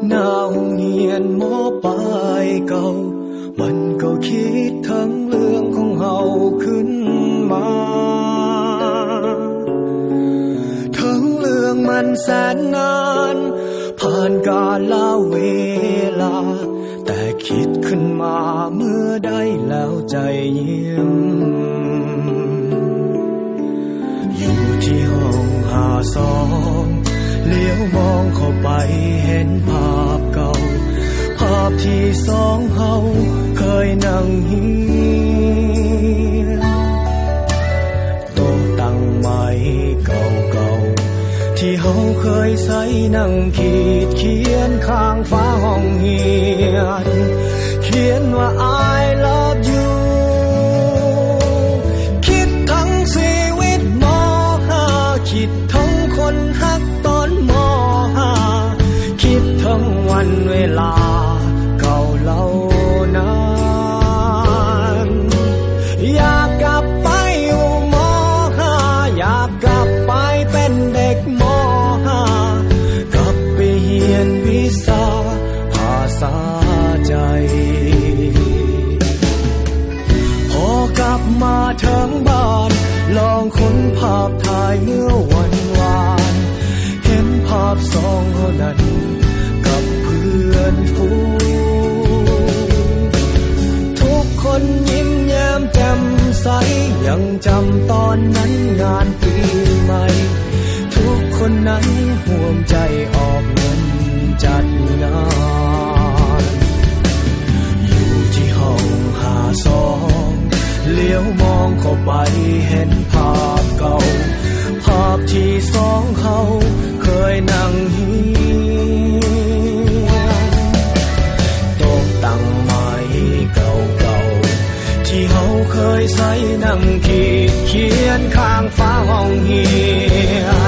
หน้าห้องเรียนมอปลายเก่ามันก็คิดทั้งเรื่องของเฮาขึ้นมาทั้งเรื่องมันแสนนานผ่านกาลเวลาแต่คิดขึ้นมาเมื่อได้แล้วใจเยี่ยมอยู่ที่ห้อง52เลี้ยวมองเข้าไปเห็นภาพเก่าภาพที่สองเฮาเคยนั่งเฮียนโต๊ะตั้งไม้เก่าๆที่เฮาเคยใส่นั่งขีดเขียนข้างฝาห้องเฮียนเขียนว่า I love you คิดทั้งชีวิตม.5 คิดทั้งคนฮักตอนม.5 คิดทั้งวันเวลาเก่าเหล่านั้นอยากกลับไปอยู่ม.5 อยากกลับไปเป็นเด็กม.5 กลับไปเรียนวิชาภาษาใจพอกลับมาถึงบ้านลองค้นภาพถ่ายเมื่อวันวานเห็นภาพสองเท่านั้นกับเพื่อนฝูงทุกคนยิ้มแย้มแจ่มใสยังจำตอนนั้นงานปีใหม่ทุกคนนั้นห่วงใจออกเงินจัดงานอยู่ที่ห้อง52เลี้ยวมองเข้าไปเห็นภาพเก่าภาพที่สองเฮาเคยนั่งเฮียนโต๊ะตั้งไม้เก่าๆที่เฮาเคยใส่นั่งขีดเขียนข้างฝาห้องเฮียน